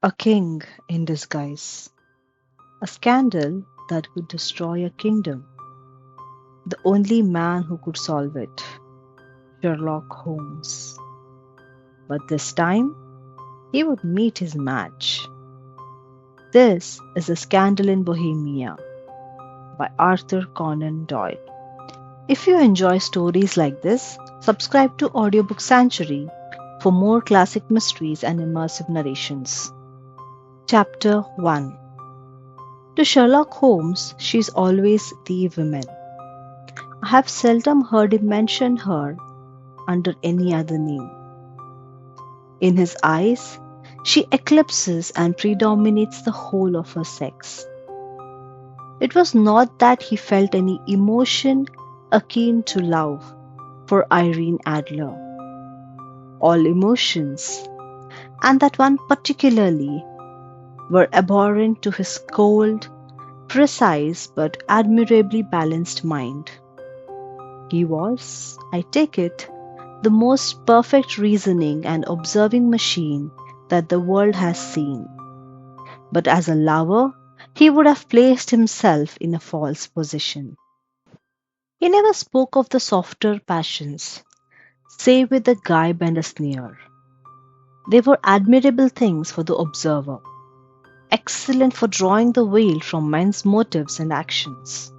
A king in disguise. A scandal that could destroy a kingdom. The only man who could solve it. Sherlock Holmes. But this time, he would meet his match. This is A Scandal in Bohemia by Arthur Conan Doyle. If you enjoy stories like this, subscribe to Audiobook Sanctuary for more classic mysteries and immersive narrations. Chapter 1. To Sherlock Holmes, she is always the woman. I have seldom heard him mention her under any other name. In his eyes, she eclipses and predominates the whole of her sex. It was not that he felt any emotion akin to love for Irene Adler. All emotions, and that one particularly, were abhorrent to his cold, precise but admirably balanced mind. He was, I take it, the most perfect reasoning and observing machine that the world has seen. But as a lover, he would have placed himself in a false position. He never spoke of the softer passions, save with a gibe and a sneer. They were admirable things for the observer, excellent for drawing the veil from men's motives and actions.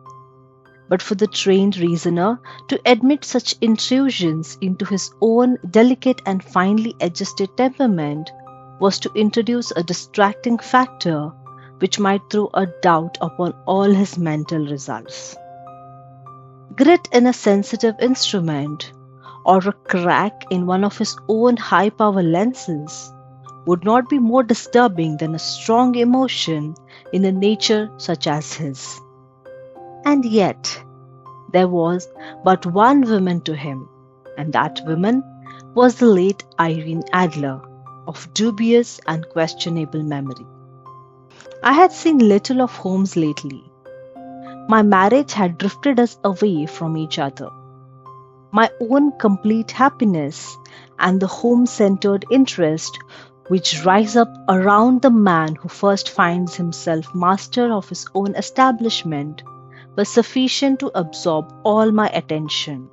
But for the trained reasoner to admit such intrusions into his own delicate and finely adjusted temperament was to introduce a distracting factor which might throw a doubt upon all his mental results. Grit in a sensitive instrument, or a crack in one of his own high power lenses, would not be more disturbing than a strong emotion in a nature such as his. And yet, there was but one woman to him, and that woman was the late Irene Adler, of dubious and questionable memory. I had seen little of Holmes lately. My marriage had drifted us away from each other. My own complete happiness and the home-centered interest which rise up around the man who first finds himself master of his own establishment was sufficient to absorb all my attention,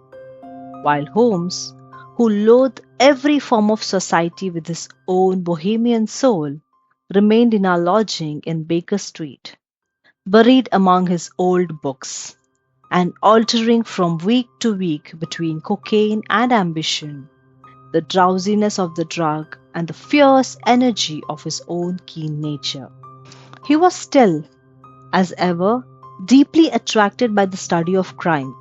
while Holmes, who loathed every form of society with his own bohemian soul, remained in our lodging in Baker Street, buried among his old books, and altering from week to week between cocaine and ambition, the drowsiness of the drug and the fierce energy of his own keen nature. He was still, as ever, deeply attracted by the study of crime,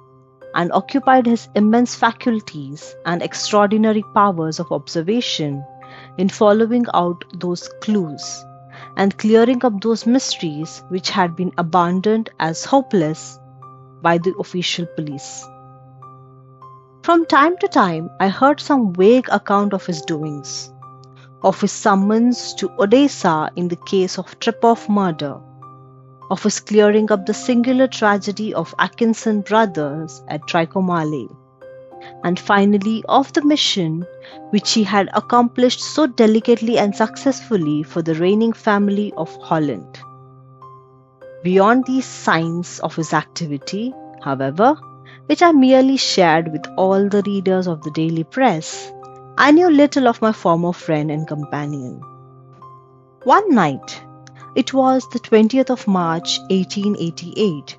and occupied his immense faculties and extraordinary powers of observation in following out those clues and clearing up those mysteries which had been abandoned as hopeless by the official police. From time to time, I heard some vague account of his doings, of his summons to Odessa in the case of Trepoff murder, of his clearing up the singular tragedy of Atkinson brothers at Trycomale, and finally of the mission which he had accomplished so delicately and successfully for the reigning family of Holland. Beyond these signs of his activity, however, which I merely shared with all the readers of the daily press, I knew little of my former friend and companion. One night, it was the 20th of March 1888,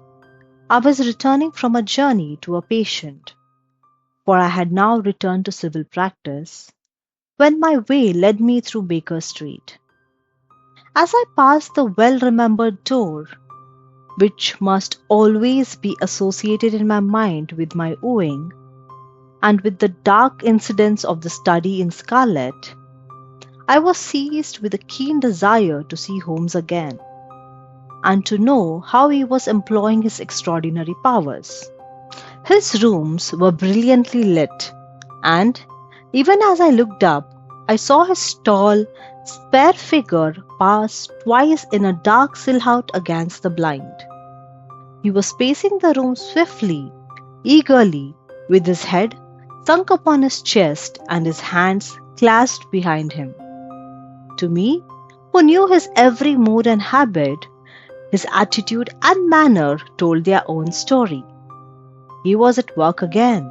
I was returning from a journey to a patient, for I had now returned to civil practice, when my way led me through Baker Street. As I passed the well-remembered door, which must always be associated in my mind with my wooing, and with the dark incidents of the study in scarlet, I was seized with a keen desire to see Holmes again, and to know how he was employing his extraordinary powers. His rooms were brilliantly lit, and, even as I looked up, I saw his tall, spare figure pass twice in a dark silhouette against the blind. He was pacing the room swiftly, eagerly, with his head sunk upon his chest and his hands clasped behind him. To me, who knew his every mood and habit, his attitude and manner told their own story. He was at work again.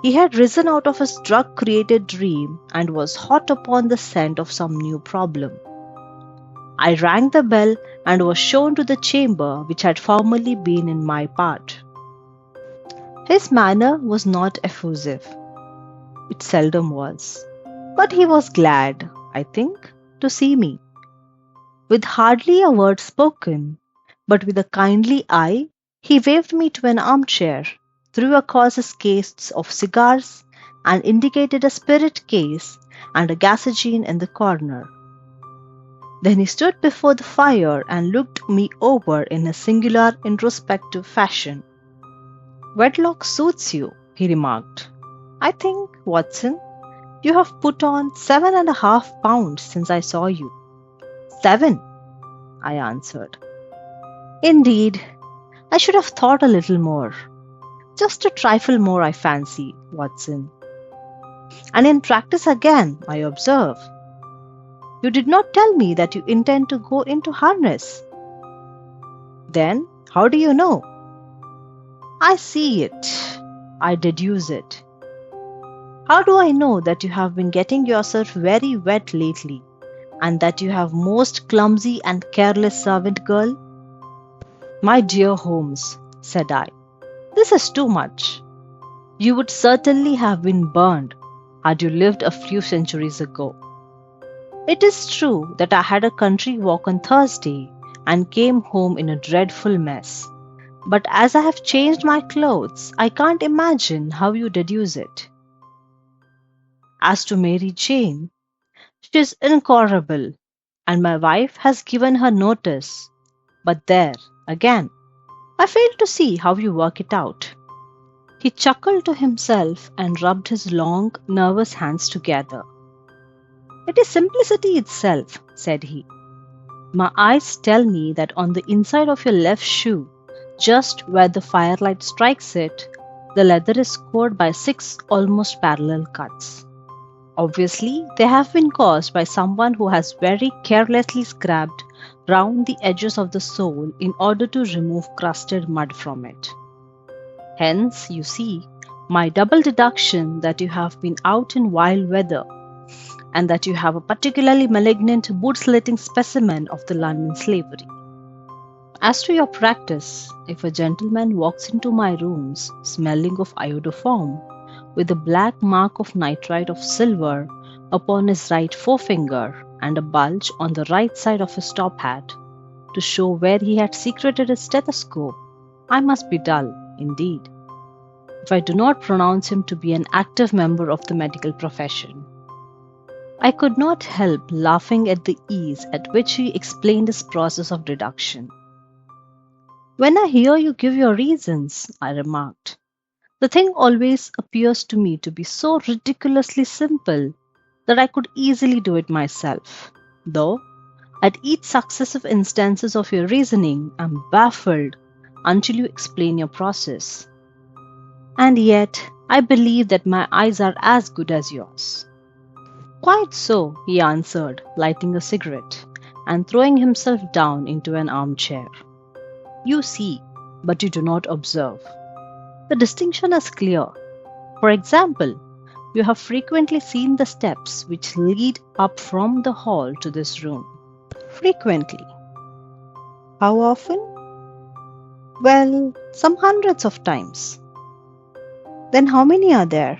He had risen out of his drug-created dream and was hot upon the scent of some new problem. I rang the bell and was shown to the chamber which had formerly been in my part. His manner was not effusive. It seldom was. But he was glad, I think, to see me. With hardly a word spoken, but with a kindly eye, he waved me to an armchair, threw across his case of cigars, and indicated a spirit case and a gasogene in the corner. Then he stood before the fire and looked me over in a singular introspective fashion. "Wedlock suits you," he remarked. "I think, Watson, you have put on 7.5 pounds since I saw you." "7," I answered. "Indeed, I should have thought a little more. Just a trifle more, I fancy, Watson. And in practice again, I observe. You did not tell me that you intend to go into harness." "Then, how do you know?" "I see it. I deduce it. How do I know that you have been getting yourself very wet lately, and that you have most clumsy and careless servant girl?" "My dear Holmes," said I, "this is too much. You would certainly have been burned had you lived a few centuries ago. It is true that I had a country walk on Thursday and came home in a dreadful mess. But as I have changed my clothes, I can't imagine how you deduce it. As to Mary Jane, she is incorrigible, and my wife has given her notice. But there, again, I fail to see how you work it out." He chuckled to himself and rubbed his long, nervous hands together. "It is simplicity itself," said he. "My eyes tell me that on the inside of your left shoe, just where the firelight strikes it, the leather is scored by 6 almost parallel cuts. Obviously, they have been caused by someone who has very carelessly scraped round the edges of the sole in order to remove crusted mud from it. Hence, you see, my double deduction that you have been out in wild weather, and that you have a particularly malignant boot-slitting specimen of the London slavery. As to your practice, if a gentleman walks into my rooms smelling of iodoform, with a black mark of nitrite of silver upon his right forefinger and a bulge on the right side of his top hat, to show where he had secreted his stethoscope, I must be dull, indeed, if I do not pronounce him to be an active member of the medical profession." I could not help laughing at the ease at which he explained his process of deduction. "When I hear you give your reasons," I remarked, "the thing always appears to me to be so ridiculously simple that I could easily do it myself, though at each successive instances of your reasoning I am baffled until you explain your process. And yet I believe that my eyes are as good as yours." "Quite so," he answered, lighting a cigarette and throwing himself down into an armchair. "You see, but you do not observe. The distinction is clear. For example, you have frequently seen the steps which lead up from the hall to this room." "Frequently." "How often?" "Well, some hundreds of times." "Then how many are there?"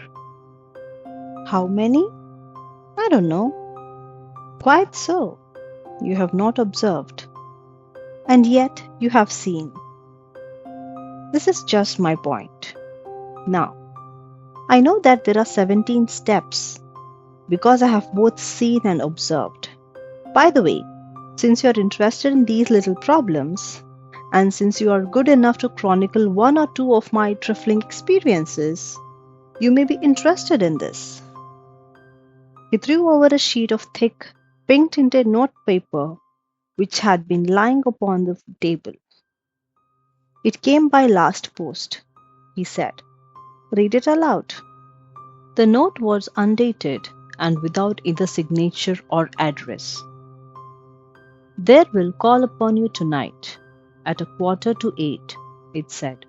"How many? I don't know." "Quite so. You have not observed. And yet you have seen. This is just my point. Now, I know that there are 17 steps, because I have both seen and observed. By the way, since you are interested in these little problems, and since you are good enough to chronicle one or two of my trifling experiences, you may be interested in this." He threw over a sheet of thick, pink-tinted notepaper which had been lying upon the table. "It came by last post," he said. "Read it aloud." The note was undated and without either signature or address. "There will call upon you tonight at 7:15, it said,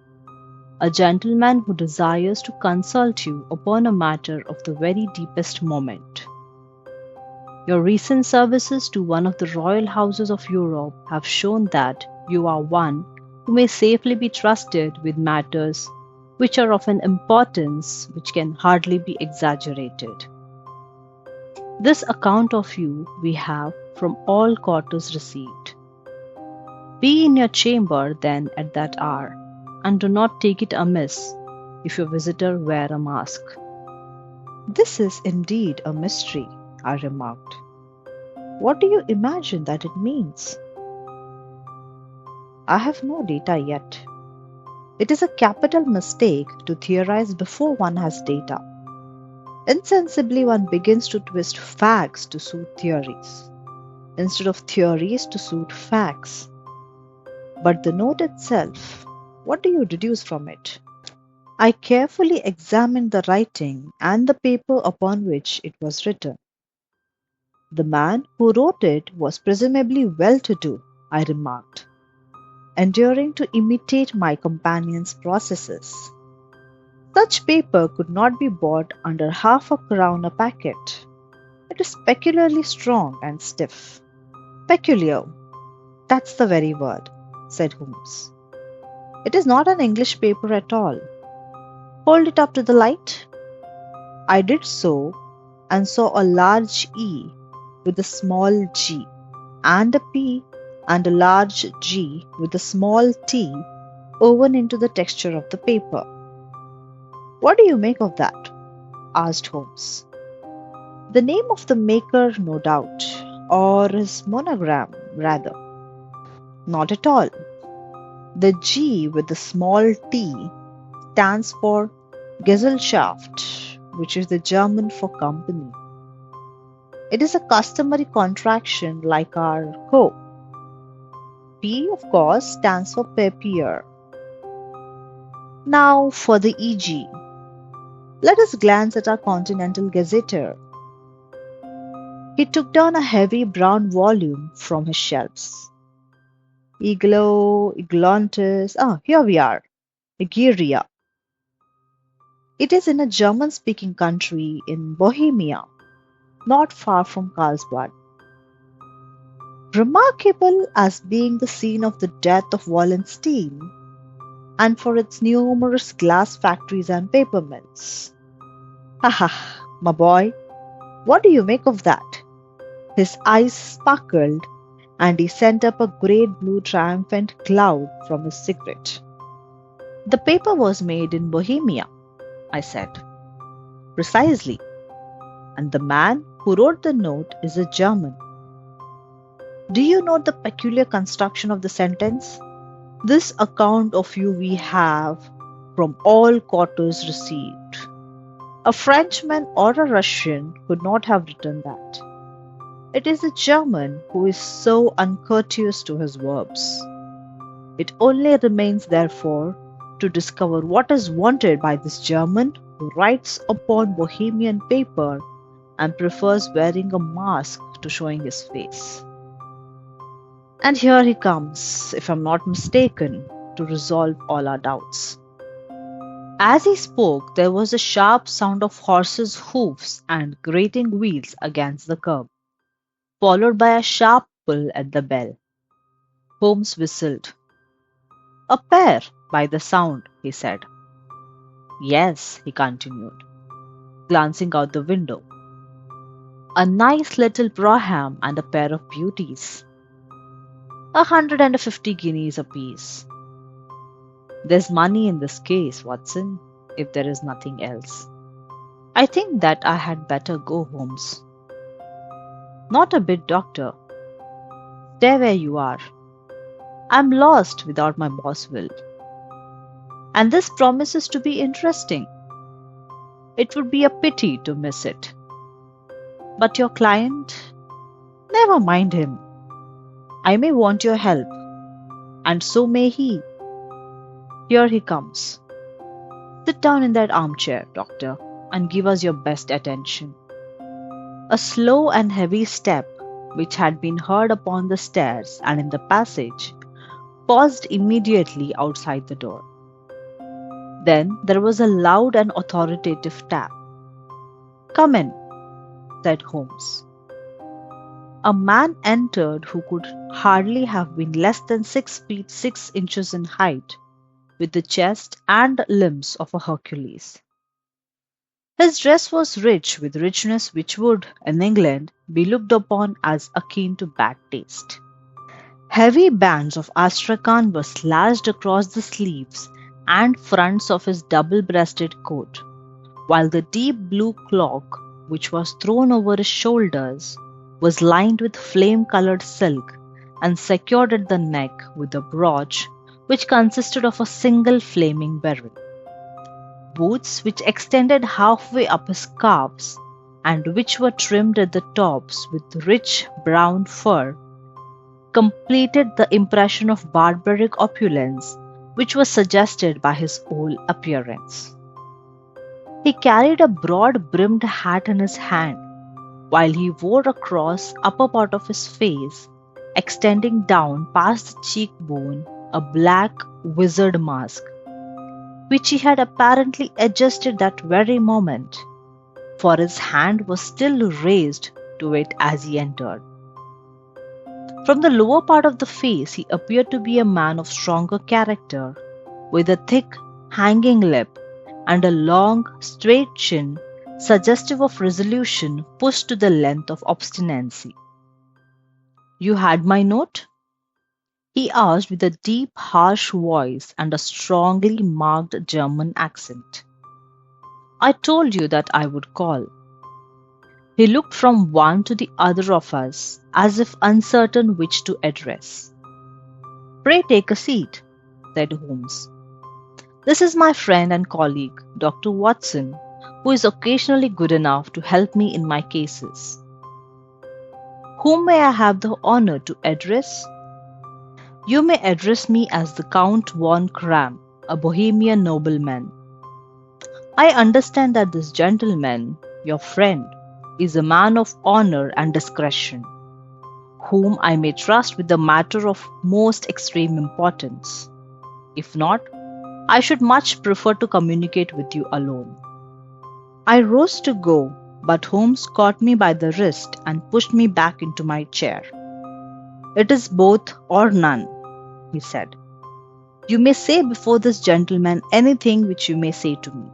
"a gentleman who desires to consult you upon a matter of the very deepest moment. Your recent services to one of the royal houses of Europe have shown that you are one who may safely be trusted with matters which are of an importance which can hardly be exaggerated. This account of you we have from all quarters received. Be in your chamber then at that hour, and do not take it amiss if your visitor wear a mask." "This is indeed a mystery," I remarked. "What do you imagine that it means?" "I have no data yet. It is a capital mistake to theorize before one has data. Insensibly, one begins to twist facts to suit theories, instead of theories to suit facts. But the note itself, what do you deduce from it?" I carefully examined the writing and the paper upon which it was written. "The man who wrote it was presumably well-to-do," I remarked, endeavoring to imitate my companion's processes. "Such paper could not be bought under half a crown a packet. It is peculiarly strong and stiff." "Peculiar, that's the very word," said Holmes. "It is not an English paper at all. Hold it up to the light." I did so and saw a large E with a small g, and a P and a large G with a small t woven into the texture of the paper. "What do you make of that?" asked Holmes. "The name of the maker, no doubt, or his monogram, rather." "Not at all. The G with the small t stands for Gesellschaft, which is the German for company. It is a customary contraction like our co. P, of course, stands for papier. Now for the EG. Let us glance at our Continental Gazetteer." He took down a heavy brown volume from his shelves. Eglontis. Here we are. Egeria. It is in a German-speaking country in Bohemia, not far from Karlsbad. Remarkable as being the scene of the death of Wallenstein, and for its numerous glass factories and paper mills. "Ha ha, my boy, what do you make of that?" His eyes sparkled, and he sent up a great blue triumphant cloud from his cigarette. "The paper was made in Bohemia," I said. "Precisely. And the man who wrote the note is a German. Do you note the peculiar construction of the sentence? This account of you we have from all quarters received. A Frenchman or a Russian could not have written that. It is a German who is so uncourteous to his verbs. It only remains, therefore, to discover what is wanted by this German who writes upon Bohemian paper and prefers wearing a mask to showing his face. And here he comes, if I'm not mistaken, to resolve all our doubts." As he spoke, there was a sharp sound of horses' hoofs and grating wheels against the curb, followed by a sharp pull at the bell. Holmes whistled. "A pair, by the sound," he said. "Yes," he continued, glancing out the window. "A nice little brougham and a pair of beauties. 150 guineas apiece. There's money in this case, Watson, if there is nothing else. I think that I had better go, Holmes." "Not a bit, Doctor. Stay where you are. I'm lost without my Boswell. And this promises to be interesting. It would be a pity to miss it. But your client? Never mind him. I may want your help, and so may he. Here he comes. Sit down in that armchair, Doctor, and give us your best attention." A slow and heavy step, which had been heard upon the stairs and in the passage, paused immediately outside the door. Then there was a loud and authoritative tap. "Come in," said Holmes. A man entered who could hardly have been less than 6 feet 6 inches in height, with the chest and limbs of a Hercules. His dress was rich with richness which would, in England, be looked upon as akin to bad taste. Heavy bands of astrakhan were slashed across the sleeves and fronts of his double-breasted coat, while the deep blue cloak, which was thrown over his shoulders, was lined with flame-colored silk and secured at the neck with a brooch which consisted of a single flaming beryl. Boots which extended halfway up his calves and which were trimmed at the tops with rich brown fur completed the impression of barbaric opulence which was suggested by his whole appearance. He carried a broad-brimmed hat in his hand, while he wore across upper part of his face, extending down past the cheekbone, a black wizard mask, which he had apparently adjusted that very moment, for his hand was still raised to it as he entered. From the lower part of the face he appeared to be a man of stronger character, with a thick, hanging lip and a long, straight chin suggestive of resolution pushed to the length of obstinacy. "You had my note?" he asked with a deep, harsh voice and a strongly marked German accent. "I told you that I would call." He looked from one to the other of us, as if uncertain which to address. "Pray take a seat," said Holmes. "This is my friend and colleague, Dr. Watson, who is occasionally good enough to help me in my cases. Whom may I have the honor to address?" "You may address me as the Count von Kram, a Bohemian nobleman. I understand that this gentleman, your friend, is a man of honor and discretion, whom I may trust with a matter of most extreme importance. If not, I should much prefer to communicate with you alone." I rose to go, but Holmes caught me by the wrist and pushed me back into my chair. "It is both or none," he said. "You may say before this gentleman anything which you may say to me."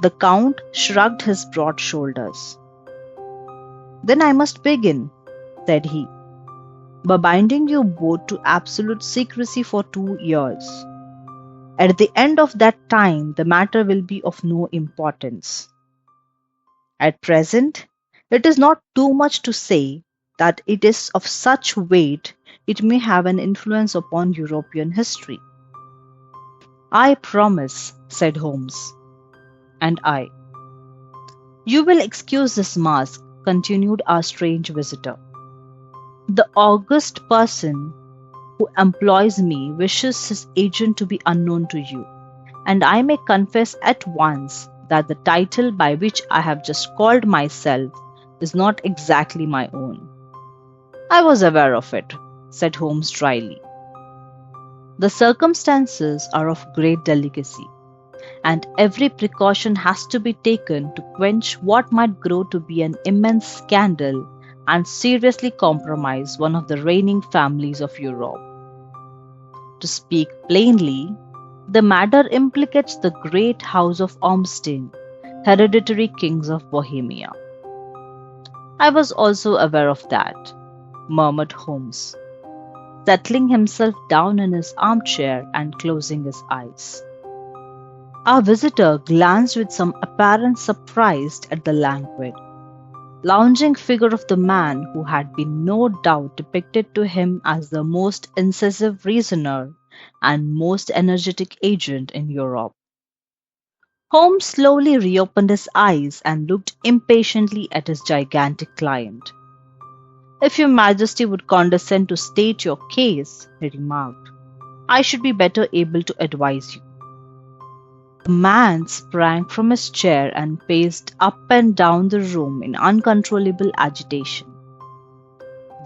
The Count shrugged his broad shoulders. "Then I must begin," said he, "by binding you both to absolute secrecy for 2 years. At the end of that time, the matter will be of no importance. At present, it is not too much to say that it is of such weight it may have an influence upon European history." "I promise," said Holmes. "And I." "You will excuse this mask," continued our strange visitor. "The august person who employs me wishes his agent to be unknown to you, and I may confess at once that the title by which I have just called myself is not exactly my own." "I was aware of it," said Holmes dryly. "The circumstances are of great delicacy, and every precaution has to be taken to quench what might grow to be an immense scandal and seriously compromise one of the reigning families of Europe. To speak plainly, the matter implicates the great house of Ormstein, hereditary kings of Bohemia." "I was also aware of that," murmured Holmes, settling himself down in his armchair and closing his eyes. Our visitor glanced with some apparent surprise at the languid, lounging figure of the man who had been no doubt depicted to him as the most incisive reasoner and most energetic agent in Europe. Holmes slowly reopened his eyes and looked impatiently at his gigantic client. "If your Majesty would condescend to state your case," he remarked, "I should be better able to advise you." The man sprang from his chair and paced up and down the room in uncontrollable agitation.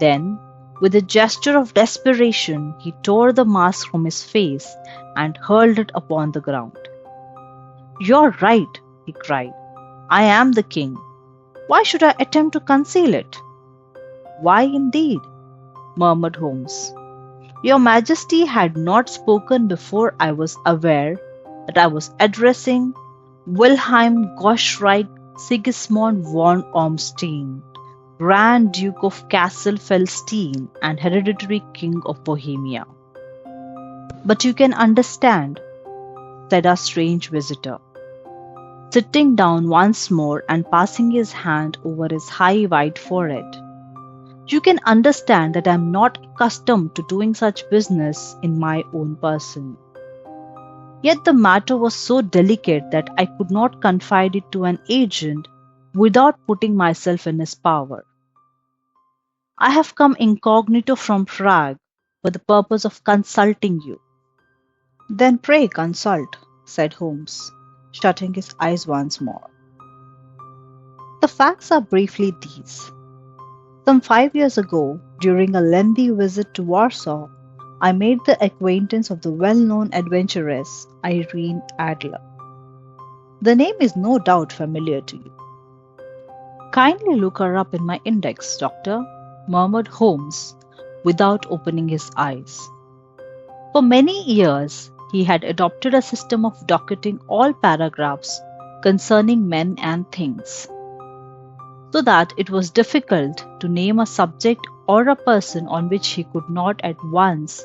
Then, with a gesture of desperation, he tore the mask from his face and hurled it upon the ground. "You're right," he cried. "I am the king. Why should I attempt to conceal it?" "Why indeed?" murmured Holmes. "Your Majesty had not spoken before I was aware that I was addressing Wilhelm Gottschalk Sigismund von Ormstein, Grand Duke of Cassel-Felstein and hereditary King of Bohemia." "But you can understand," said our strange visitor, sitting down once more and passing his hand over his high white forehead. "You can understand that I am not accustomed to doing such business in my own person. Yet the matter was so delicate that I could not confide it to an agent without putting myself in his power. I have come incognito from Prague for the purpose of consulting you." "Then pray consult," said Holmes, shutting his eyes once more. "The facts are briefly these. Some 5 years ago, during a lengthy visit to Warsaw, I made the acquaintance of the well-known adventuress Irene Adler. The name is no doubt familiar to you." "Kindly look her up in my index, Doctor," murmured Holmes, without opening his eyes. For many years, he had adopted a system of docketing all paragraphs concerning men and things, so that it was difficult to name a subject or a person on which he could not at once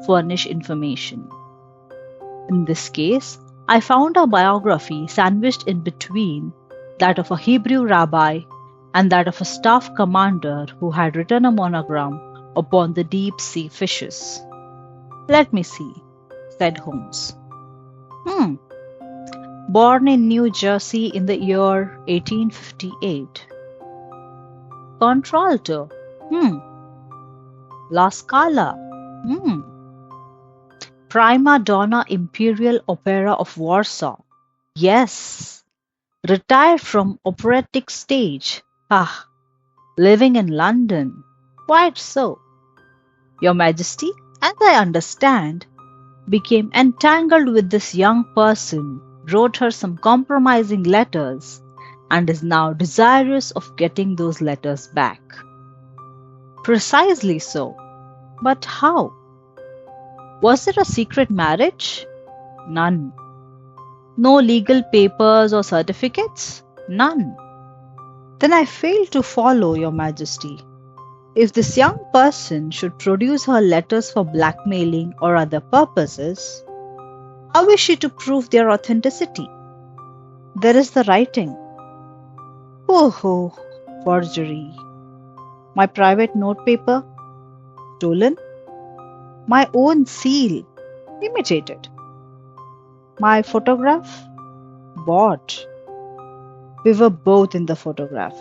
furnish information. In this case, I found a biography sandwiched in between that of a Hebrew rabbi and that of a staff commander who had written a monogram upon the deep sea fishes. "Let me see," said Holmes. Born in New Jersey in the year 1858. Contralto. La Scala. Prima Donna Imperial Opera of Warsaw. Yes. Retired from operatic stage. Living in London. Quite so. Your Majesty, as I understand, became entangled with this young person, wrote her some compromising letters, and is now desirous of getting those letters back. Precisely so. But how? Was it a secret marriage? None. No legal papers or certificates? None. Then I fail to follow, Your Majesty. If this young person should produce her letters for blackmailing or other purposes, how is she to prove their authenticity? There is the writing. Oh, forgery. My private notepaper? Stolen. My own seal? Imitated. My photograph? Bought. We were both in the photograph.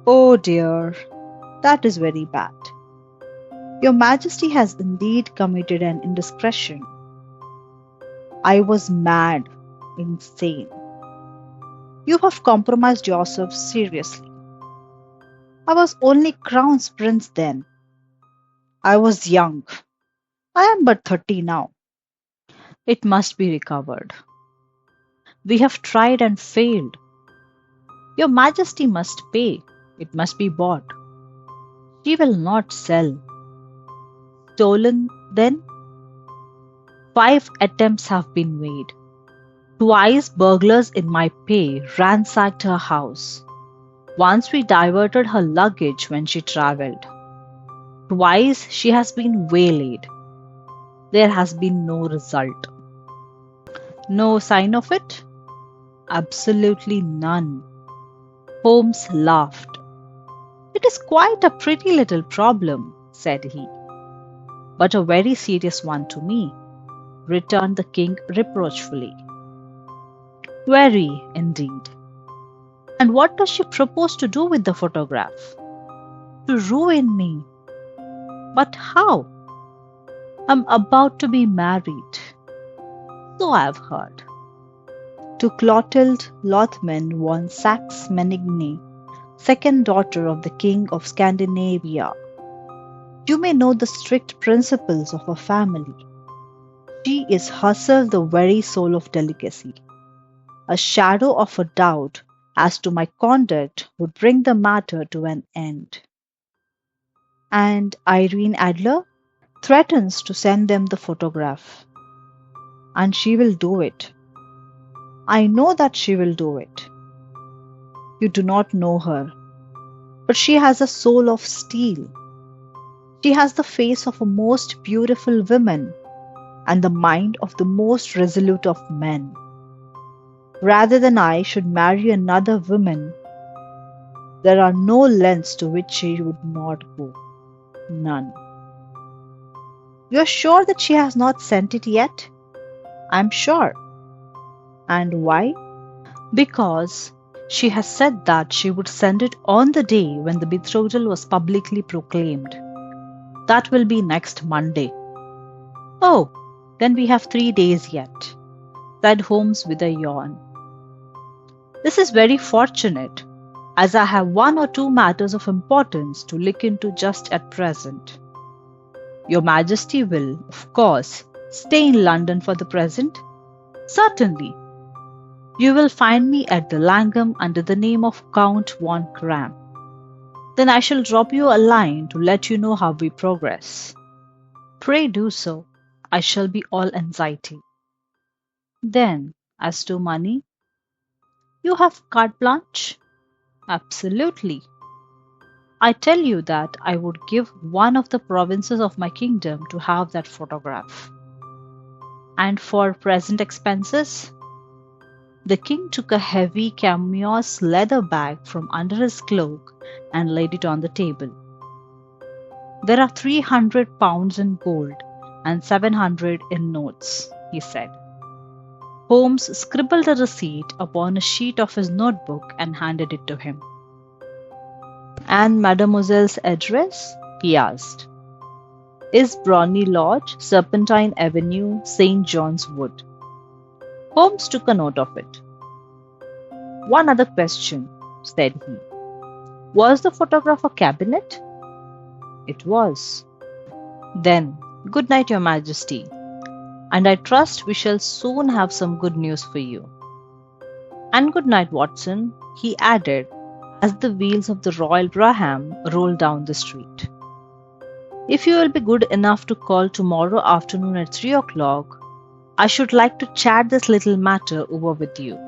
Oh dear, that is very bad. Your Majesty has indeed committed an indiscretion. I was mad, insane. You have compromised yourself seriously. I was only Crown's Prince then. I was young. I am but 30 now. It must be recovered. We have tried and failed. Your Majesty must pay. It must be bought. She will not sell. Stolen, then? 5 attempts have been made. Twice burglars in my pay ransacked her house. Once we diverted her luggage when she travelled. Twice she has been waylaid. There has been no result. No sign of it? Absolutely none. Holmes laughed. It is quite a pretty little problem, said he. But a very serious one to me, returned the king reproachfully. Very, indeed. And what does she propose to do with the photograph? To ruin me. But how? I'm about to be married. So I've heard. To Clotilde von Saxe-Meiningen, second daughter of the King of Scandinavia, You may know the strict principles of her family. She is herself the very soul of delicacy. A shadow of a doubt as to my conduct would bring the matter to an end. And Irene Adler threatens to send them the photograph. And she will do it. I know that she will do it. You do not know her, but she has a soul of steel. She has the face of a most beautiful woman and the mind of the most resolute of men. Rather than I should marry another woman, there are no lengths to which she would not go. None. You are sure that she has not sent it yet? I am sure. And why? Because she has said that she would send it on the day when the betrothal was publicly proclaimed. That will be next Monday. Oh, then we have 3 days yet, said Holmes with a yawn. This is very fortunate, as I have 1 or 2 matters of importance to look into just at present. Your Majesty will, of course, stay in London for the present? Certainly. You will find me at the Langham under the name of Count von Cram. Then I shall drop you a line to let you know how we progress. Pray do so. I shall be all anxiety. Then, as to money, you have carte blanche? Absolutely. I tell you that I would give one of the provinces of my kingdom to have that photograph. And for present expenses? The king took a heavy chamois leather bag from under his cloak and laid it on the table. There are 300 pounds in gold and 700 in notes, he said. Holmes scribbled a receipt upon a sheet of his notebook and handed it to him. And mademoiselle's address? He asked. Is Brawny Lodge, Serpentine Avenue, St. John's Wood. Holmes took a note of it. One other question, said he. Was the photograph a cabinet? It was. Then, good night, Your Majesty, and I trust we shall soon have some good news for you. And good night, Watson, he added, as the wheels of the Royal Brougham rolled down the street. If you will be good enough to call tomorrow afternoon at 3 o'clock, I should like to chat this little matter over with you.